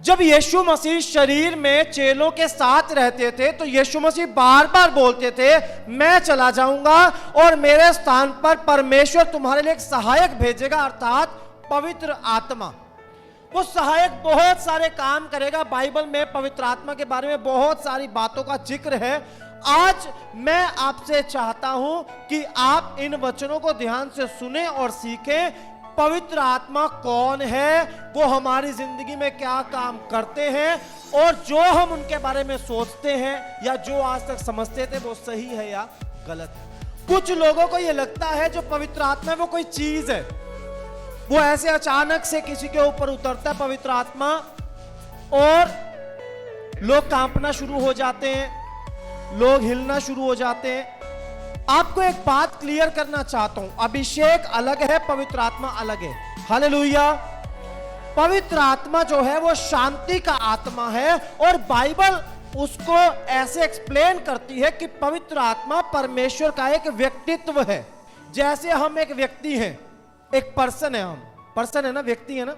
जब यीशु मसीह शरीर में चेलों के साथ रहते थे तो यीशु मसीह बार बार बोलते थे, मैं चला जाऊंगा और मेरे स्थान पर परमेश्वर तुम्हारे लिए एक सहायक भेजेगा, अर्थात पवित्र आत्मा। वो सहायक बहुत सारे काम करेगा। बाइबल में पवित्र आत्मा के बारे में बहुत सारी बातों का जिक्र है। आज मैं आपसे चाहता हूं कि आप इन वचनों को ध्यान से सुने और सीखें। पवित्र आत्मा कौन है, वो हमारी जिंदगी में क्या काम करते हैं, और जो हम उनके बारे में सोचते हैं या जो आज तक समझते थे वो सही है या गलत है। कुछ लोगों को ये लगता है जो पवित्र आत्मा है वो कोई चीज है, वो ऐसे अचानक से किसी के ऊपर उतरता है पवित्र आत्मा और लोग कांपना शुरू हो जाते हैं, लोग हिलना शुरू हो जाते हैं। आपको एक बात क्लियर करना चाहता हूं, अभिषेक अलग है, पवित्र आत्मा अलग है। हालेलुया। पवित्र आत्मा जो है वो शांति का आत्मा है, और बाइबल उसको ऐसे एक्सप्लेन करती है कि पवित्र आत्मा परमेश्वर का एक व्यक्तित्व है। जैसे हम एक व्यक्ति हैं, एक पर्सन है, हम पर्सन है ना, व्यक्ति है ना,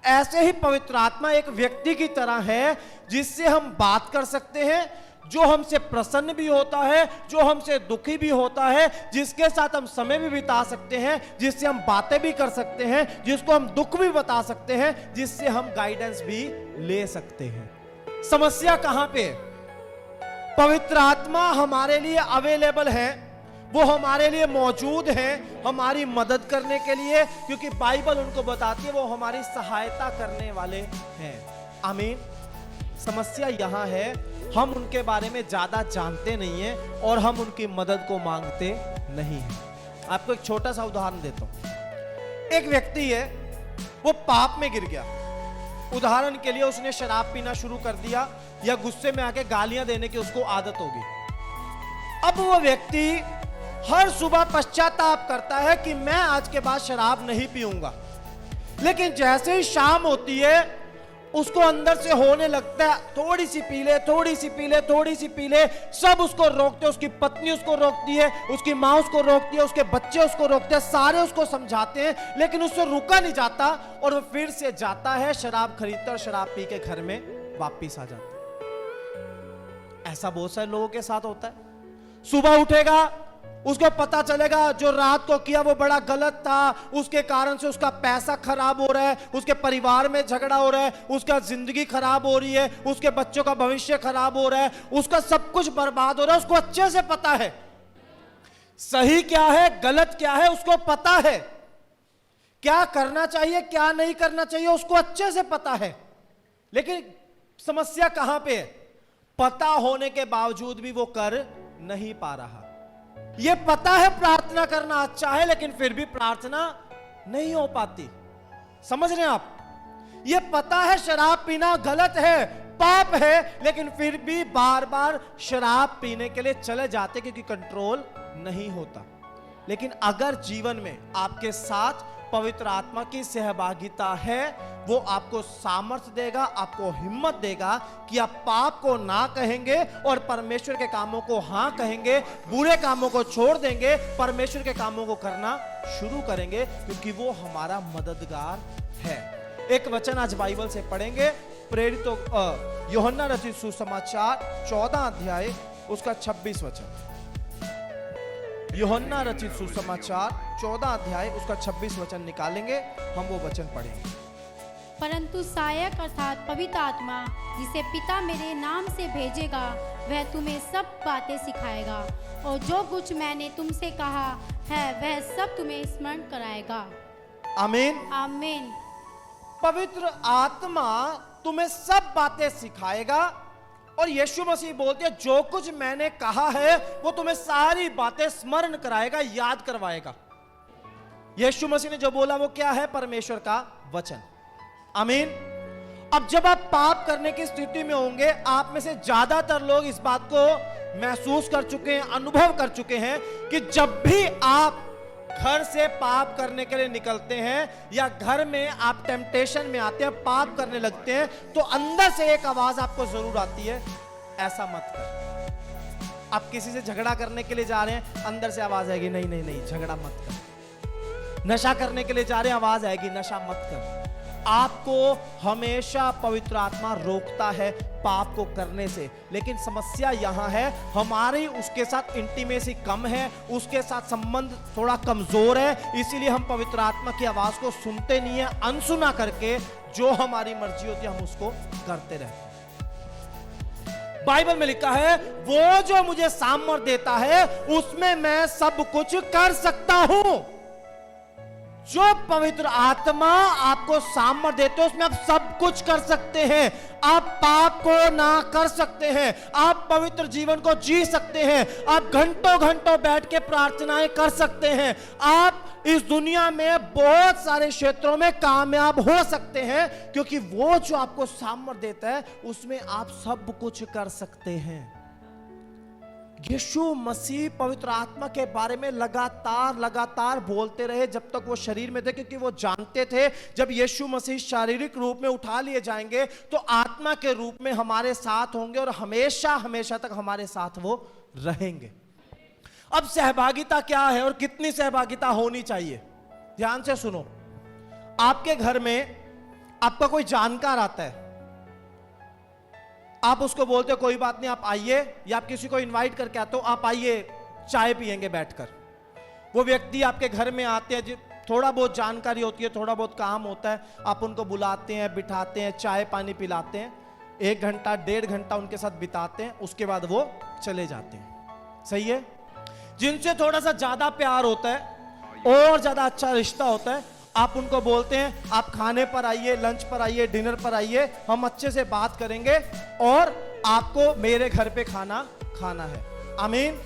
ऐसे ही पवित्र आत्मा एक व्यक्ति की तरह है जिससे हम बात कर सकते हैं, जो हमसे प्रसन्न भी होता है, जो हमसे दुखी भी होता है, जिसके साथ हम समय भी बिता सकते हैं, जिससे हम बातें भी कर सकते हैं, जिसको हम दुख भी बता सकते हैं, जिससे हम गाइडेंस भी ले सकते हैं। समस्या कहां पे है? पवित्र आत्मा हमारे लिए अवेलेबल है, वो हमारे लिए मौजूद है हमारी मदद करने के लिए, क्योंकि बाइबल उनको बताती है वो हमारी सहायता करने वाले हैं। आमीन। समस्या यहां है, हम उनके बारे में ज्यादा जानते नहीं हैं और हम उनकी मदद को मांगते नहीं हैं। आपको एक छोटा सा उदाहरण देता हूं। एक व्यक्ति है, वो पाप में गिर गया। उदाहरण के लिए उसने शराब पीना शुरू कर दिया या गुस्से में आके गालियां देने की उसको आदत होगी। अब वो व्यक्ति हर सुबह पश्चाताप करता है कि मैं आज के बाद शराब नहीं पीऊंगा, लेकिन जैसे ही शाम होती है उसको अंदर से होने लगता है थोड़ी सी पी ले, थोड़ी सी पी ले, थोड़ी सी पी ले। सब उसको रोकते, उसकी पत्नी उसको रोकती है, उसकी माँ उसको रोकती है, उसके बच्चे उसको रोकते हैं, सारे उसको समझाते हैं, लेकिन उससे रुका नहीं जाता और वो फिर से जाता है, शराब खरीदता और शराब पी के घर में वापिस आ जाता है। ऐसा बहुत सारे लोगों के साथ होता है। सुबह उठेगा, उसको पता चलेगा जो रात को किया वो बड़ा गलत था, उसके कारण से उसका पैसा खराब हो रहा है, उसके परिवार में झगड़ा हो रहा है, उसका जिंदगी खराब हो रही है, उसके बच्चों का भविष्य खराब हो रहा है, उसका सब कुछ बर्बाद हो रहा है। उसको अच्छे से पता है सही क्या है, गलत क्या है, उसको पता है क्या करना चाहिए, क्या नहीं करना चाहिए, उसको अच्छे से पता है। लेकिन समस्या कहां पे है? पता होने के बावजूद भी वो कर नहीं पा रहा। ये पता है प्रार्थना करना अच्छा है, लेकिन फिर भी प्रार्थना नहीं हो पाती। समझ रहे हैं आप? ये पता है शराब पीना गलत है, पाप है, लेकिन फिर भी बार बार शराब पीने के लिए चले जाते क्योंकि कंट्रोल नहीं होता। लेकिन अगर जीवन में आपके साथ पवित्र आत्मा की सहभागिता है, वो आपको सामर्थ्य देगा, आपको हिम्मत देगा कि आप पाप को ना कहेंगे और परमेश्वर के कामों को हां कहेंगे, बुरे कामों को छोड़ देंगे, परमेश्वर के कामों को करना शुरू करेंगे, क्योंकि वो हमारा मददगार है। एक वचन आज बाइबल से पढ़ेंगे, प्रेरितों यूहन्ना रचित सुसमाचार 14 अध्याय उसका 26 वचन। यूहन्ना रचित सुसमाचार 14 अध्याय उसका 26 वचन निकालेंगे, हम वो वचन पढ़ेंगे। परंतु सहायक अर्थात पवित्र आत्मा, जिसे पिता मेरे नाम से भेजेगा, वह तुम्हें सब बातें सिखाएगा और जो कुछ मैंने तुमसे कहा है वह सब तुम्हें स्मरण कराएगा। आमीन। आमीन। पवित्र आत्मा तुम्हें सब बातें सिखाएगा, और यीशु मसीह बोलते हैं जो कुछ मैंने कहा है वो तुम्हें सारी बातें स्मरण कराएगा, याद करवाएगा। यीशु मसीह ने जो बोला वो क्या है? परमेश्वर का वचन। आमीन। अब जब आप पाप करने की स्थिति में होंगे, आप में से ज्यादातर लोग इस बात को महसूस कर चुके हैं, अनुभव कर चुके हैं कि जब भी आप घर से पाप करने के लिए निकलते हैं या घर में आप टेम्पटेशन में आते हैं, पाप करने लगते हैं, तो अंदर से एक आवाज आपको जरूर आती है, ऐसा मत कर। आप किसी से झगड़ा करने के लिए जा रहे हैं, अंदर से आवाज आएगी, नहीं नहीं नहीं झगड़ा मत कर। नशा करने के लिए जा रहे हैं, आवाज आएगी, नशा मत कर। आपको हमेशा पवित्र आत्मा रोकता है पाप को करने से। लेकिन समस्या यहां है, हमारी उसके साथ इंटीमेसी कम है, उसके साथ संबंध थोड़ा कमजोर है, इसीलिए हम पवित्र आत्मा की आवाज को सुनते नहीं है। अनसुना करके जो हमारी मर्जी होती है हम उसको करते रहते हैं। बाइबल में लिखा है, वो जो मुझे सामर्थ देता है उसमें मैं सब कुछ कर सकता हूं। जो पवित्र आत्मा आपको सामर्थ देते हो उसमें आप सब कुछ कर सकते हैं। आप पाप को ना कर सकते हैं, आप पवित्र जीवन को जी सकते हैं, आप घंटों घंटों बैठ के प्रार्थनाएं कर सकते हैं, आप इस दुनिया में बहुत सारे क्षेत्रों में कामयाब हो सकते हैं, क्योंकि वो जो आपको सामर्थ देता है उसमें आप सब कुछ कर सकते हैं। यीशु मसीह पवित्र आत्मा के बारे में लगातार बोलते रहे जब तक वो शरीर में थे, क्योंकि वो जानते थे जब यीशु मसीह शारीरिक रूप में उठा लिए जाएंगे तो आत्मा के रूप में हमारे साथ होंगे और हमेशा हमेशा तक हमारे साथ वो रहेंगे। अब सहभागिता क्या है और कितनी सहभागिता होनी चाहिए, ध्यान से सुनो। आपके घर में आपका कोई जानकार आता है, आप उसको बोलते हो कोई बात नहीं आप आइए, या आप किसी को इनवाइट करके आते हो, आप आइए चाय पियेंगे बैठकर। वो व्यक्ति आपके घर में आते हैं, थोड़ा बहुत जानकारी होती है, थोड़ा बहुत काम होता है, आप उनको बुलाते हैं, बिठाते हैं, चाय पानी पिलाते हैं, 1 घंटा 1.5 घंटा उनके साथ बिताते हैं, उसके बाद वो चले जाते हैं। सही है। जिनसे थोड़ा सा ज्यादा प्यार होता है और ज्यादा अच्छा रिश्ता होता है, आप उनको बोलते हैं आप खाने पर आइए, लंच पर आइए, डिनर पर आइए, हम अच्छे से बात करेंगे और आपको मेरे घर पे खाना खाना है। आमीन।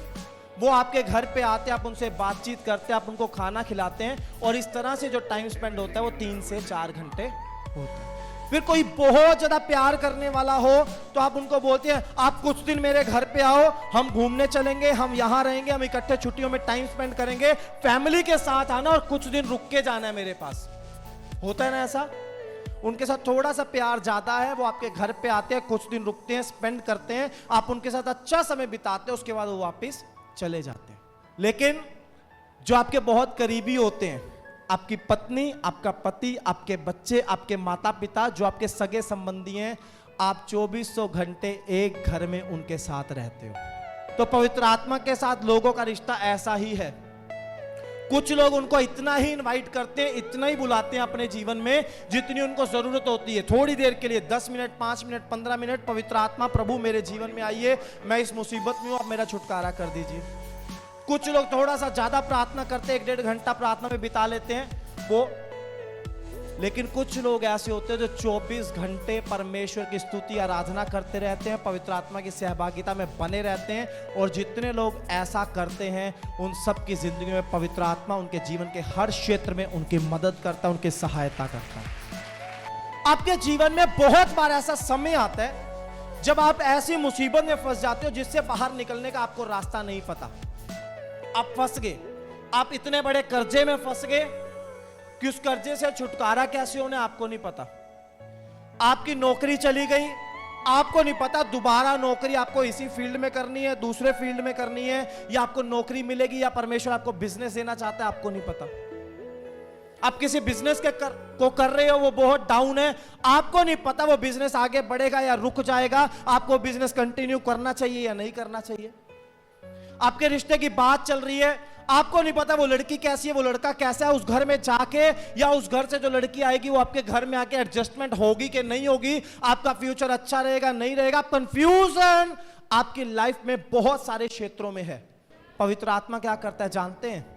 वो आपके घर पे आते हैं, आप उनसे बातचीत करते हैं, आप उनको खाना खिलाते हैं, और इस तरह से जो टाइम स्पेंड होता है वो 3 से 4 घंटे होता है। फिर कोई बहुत ज्यादा प्यार करने वाला हो तो आप उनको बोलते हैं आप कुछ दिन मेरे घर पे आओ, हम घूमने चलेंगे, हम यहां रहेंगे, हम इकट्ठे छुट्टियों में टाइम स्पेंड करेंगे, फैमिली के साथ आना और कुछ दिन रुक के जाना है मेरे पास। होता है ना ऐसा। उनके साथ थोड़ा सा प्यार ज्यादा है, वो आपके घर पे आते हैं, कुछ दिन रुकते हैं, स्पेंड करते हैं, आप उनके साथ अच्छा समय बिताते हैं, उसके बाद वो वापिस चले जाते हैं। लेकिन जो आपके बहुत करीबी होते हैं, आपकी पत्नी, आपका पति, आपके बच्चे, आपके माता पिता, जो आपके सगे संबंधी हैं, आप 2400 घंटे एक घर में उनके साथ रहते हो। तो पवित्र आत्मा के साथ लोगों का रिश्ता ऐसा ही है। कुछ लोग उनको इतना ही इनवाइट करते हैं, इतना ही बुलाते हैं अपने जीवन में जितनी उनको जरूरत होती है, थोड़ी देर के लिए, 10 मिनट, 5 मिनट, 15 मिनट, पवित्र आत्मा प्रभु मेरे जीवन में आइए, मैं इस मुसीबत में हूं, आप मेरा छुटकारा कर दीजिए। कुछ लोग थोड़ा सा ज्यादा प्रार्थना करते हैं, 1-1.5 घंटा प्रार्थना में बिता लेते हैं वो। लेकिन कुछ लोग ऐसे होते हैं जो 24 घंटे परमेश्वर की स्तुति आराधना करते रहते हैं, पवित्र आत्मा की सहभागिता में बने रहते हैं। और जितने लोग ऐसा करते हैं उन सब की जिंदगी में पवित्र आत्मा उनके जीवन के हर क्षेत्र में उनकी मदद करता है, उनकी सहायता करता है। आपके जीवन में बहुत बार ऐसा समय आता है जब आप ऐसी मुसीबत में फंस जाते हो जिससे बाहर निकलने का आपको रास्ता नहीं पता। आप फंस गए, आप इतने बड़े कर्जे में फंस गए कि उस कर्जे से छुटकारा कैसे होना आपको नहीं पता। आपकी नौकरी चली गई, आपको नहीं पता दोबारा नौकरी आपको इसी फील्ड में करनी है, दूसरे फील्ड में करनी है, या आपको नौकरी मिलेगी, या परमेश्वर आपको बिजनेस देना चाहता है, आपको नहीं पता। आप किसी बिजनेस को कर रहे हो, वो बहुत डाउन है, आपको नहीं पता वो बिजनेस आगे बढ़ेगा या रुक जाएगा, आपको बिजनेस कंटिन्यू करना चाहिए या नहीं करना चाहिए। आपके रिश्ते की बात चल रही है, आपको नहीं पता वो लड़की कैसी है, वो लड़का कैसा है, उस घर में जाके या उस घर से जो लड़की आएगी वो आपके घर में आके एडजस्टमेंट होगी कि नहीं होगी, आपका फ्यूचर अच्छा रहेगा नहीं रहेगा, कंफ्यूजन आपकी लाइफ में बहुत सारे क्षेत्रों में है। पवित्र आत्मा क्या करता है जानते हैं?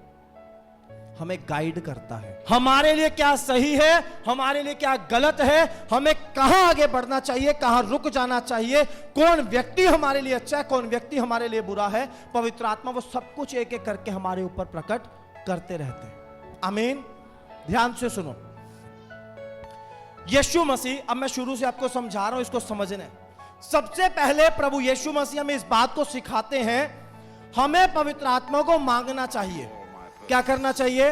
हमें गाइड करता है, हमारे लिए क्या सही है, हमारे लिए क्या गलत है, हमें कहां आगे बढ़ना चाहिए, कहां रुक जाना चाहिए, कौन व्यक्ति हमारे लिए अच्छा है, कौन व्यक्ति हमारे लिए बुरा है। पवित्र आत्मा वो सब कुछ एक एक करके हमारे ऊपर प्रकट करते रहते हैं। आमीन। ध्यान से सुनो, यीशु मसीह, अब मैं शुरू से आपको समझा रहा हूं, इसको समझना है। सबसे पहले प्रभु यीशु मसीह हमें इस बात को सिखाते हैं, हमें पवित्र आत्मा को मांगना चाहिए। क्या करना चाहिए?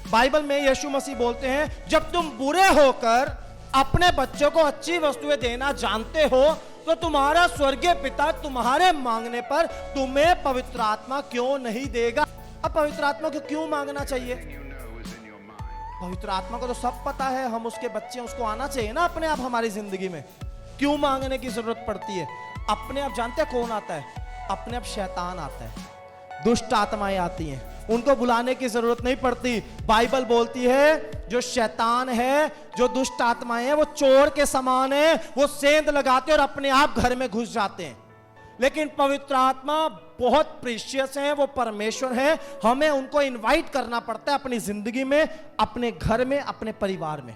बाइबल में यीशु मसीह बोलते हैं, जब तुम बुरे होकर अपने बच्चों को अच्छी वस्तुएं देना जानते हो तो तुम्हारा स्वर्गीय पिता तुम्हारे मांगने पर तुम्हें पवित्र आत्मा क्यों नहीं देगा। अब पवित्र आत्मा को क्यों मांगना चाहिए? पवित्र आत्मा को तो सब पता है, हम उसके बच्चे हैं, उसको आना चाहिए ना अपने आप हमारी जिंदगी में। क्यों मांगने की जरूरत पड़ती है? अपने आप जानते हैं कौन आता है? अपने आप शैतान आता है, दुष्ट आत्माएं आती हैं, उनको बुलाने की जरूरत नहीं पड़ती। बाइबल बोलती है जो शैतान है, जो दुष्ट आत्माएं हैं, वो चोर के समान है, वो सेंध लगाते हैं और अपने आप घर में घुस जाते हैं। लेकिन पवित्र आत्मा बहुत प्रीशियस है, वो परमेश्वर है, हमें उनको इनवाइट करना पड़ता है अपनी जिंदगी में, अपने घर में, अपने परिवार में।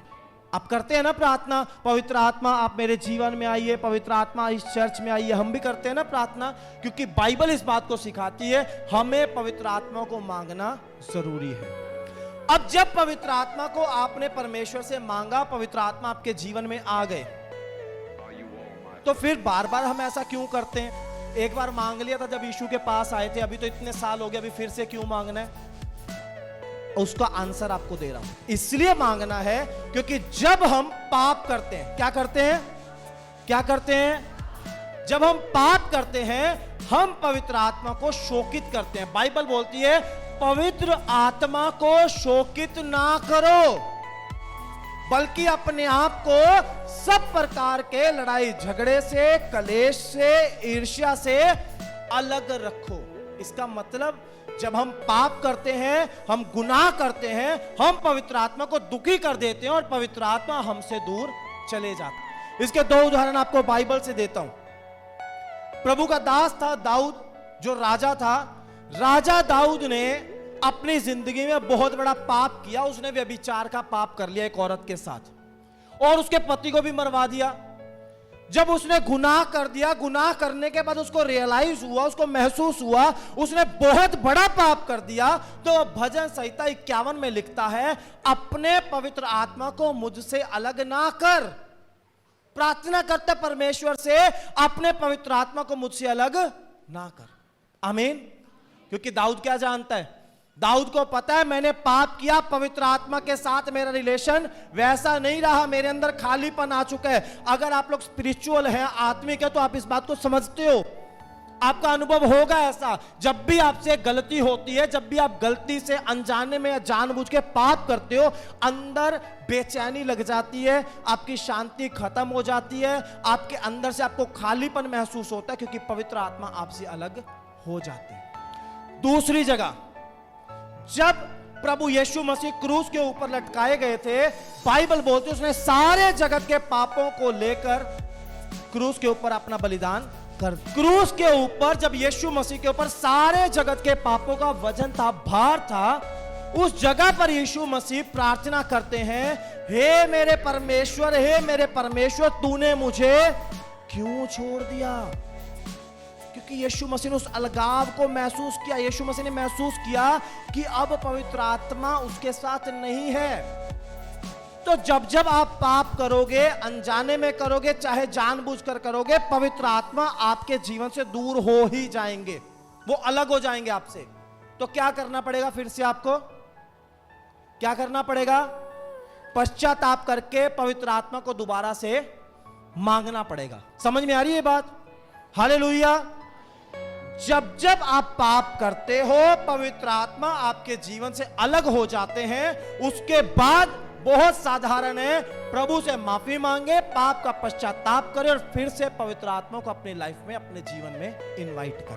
आप करते हैं ना प्रार्थना, पवित्र आत्मा आप मेरे जीवन में आइए, पवित्र आत्मा इस चर्च में आइए, हम भी करते हैं ना प्रार्थना, क्योंकि बाइबल इस बात को सिखाती है हमें पवित्र आत्मा को मांगना जरूरी है। अब जब पवित्र आत्मा को आपने परमेश्वर से मांगा, पवित्र आत्मा आपके जीवन में आ गए, तो फिर बार बार हम ऐसा क्यों करते हैं? एक बार मांग लिया था जब यीशु के पास आए थे, अभी तो इतने साल हो गए, अभी फिर से क्यों मांगना है? उसका आंसर आपको दे रहा हूं। इसलिए मांगना है क्योंकि जब हम पाप करते हैं, क्या करते हैं? क्या करते हैं? जब हम पाप करते हैं, हम पवित्र आत्मा को शोकित करते हैं। बाइबल बोलती है पवित्र आत्मा को शोकित ना करो, बल्कि अपने आप को सब प्रकार के लड़ाई झगड़े से, कलेश से, ईर्ष्या से अलग रखो। इसका मतलब जब हम पाप करते हैं, हम गुनाह करते हैं, हम पवित्र आत्मा को दुखी कर देते हैं और पवित्र आत्मा हमसे दूर चले जाते हैं। इसके दो उदाहरण आपको बाइबल से देता हूं। प्रभु का दास था दाऊद, जो राजा था। राजा दाऊद ने अपनी जिंदगी में बहुत बड़ा पाप किया। उसने व्यभिचार का पाप कर लिया एक औरत के साथ और उसके पति को भी मरवा दिया। जब उसने गुनाह कर दिया, गुनाह करने के बाद उसको रियलाइज हुआ, उसको महसूस हुआ उसने बहुत बड़ा पाप कर दिया, तो भजन संहिता 51 में लिखता है, अपने पवित्र आत्मा को मुझसे अलग ना कर। प्रार्थना करते परमेश्वर से, अपने पवित्र आत्मा को मुझसे अलग ना कर। आमीन। क्योंकि दाऊद क्या जानता है? दाऊद को पता है मैंने पाप किया, पवित्र आत्मा के साथ मेरा रिलेशन वैसा नहीं रहा, मेरे अंदर खालीपन आ चुका है। अगर आप लोग स्पिरिचुअल हैं, आत्मिक है, तो आप इस बात को समझते हो, आपका अनुभव होगा ऐसा। जब भी आपसे गलती होती है, जब भी आप गलती से अनजाने में या जानबूझ के पाप करते हो, अंदर बेचैनी लग जाती है, आपकी शांति खत्म हो जाती है, आपके अंदर से आपको खालीपन महसूस होता है, क्योंकि पवित्र आत्मा आपसे अलग हो जाती है। दूसरी जगह, जब प्रभु यीशु मसीह क्रूस के ऊपर लटकाए गए थे, बाइबल बोलती है उसने सारे जगत के पापों को लेकर क्रूस के ऊपर अपना बलिदान कर। क्रूस के ऊपर जब यीशु मसीह के ऊपर सारे जगत के पापों का वजन था, भार था, उस जगह पर यीशु मसीह प्रार्थना करते हैं, हे मेरे परमेश्वर, हे मेरे परमेश्वर, तूने मुझे क्यों छोड़ दिया? क्योंकि यीशु मसीह ने उस अलगाव को महसूस किया। यीशु मसीह ने महसूस किया कि अब पवित्र आत्मा उसके साथ नहीं है। तो जब जब आप पाप करोगे, अनजाने में करोगे, चाहे जानबूझकर करोगे, पवित्र आत्मा आपके जीवन से दूर हो ही जाएंगे, वो अलग हो जाएंगे आपसे। तो क्या करना पड़ेगा? फिर से आपको क्या करना पड़ेगा? पश्चाताप करके पवित्र आत्मा को दोबारा से मांगना पड़ेगा। समझ में आ रही है बात? हालेलुया। जब जब आप पाप करते हो, पवित्र आत्मा आपके जीवन से अलग हो जाते हैं। उसके बाद बहुत साधारण है, प्रभु से माफी मांगे, पाप का पश्चाताप करें और फिर से पवित्र आत्मा को अपनी लाइफ में, अपने जीवन में इनवाइट करें।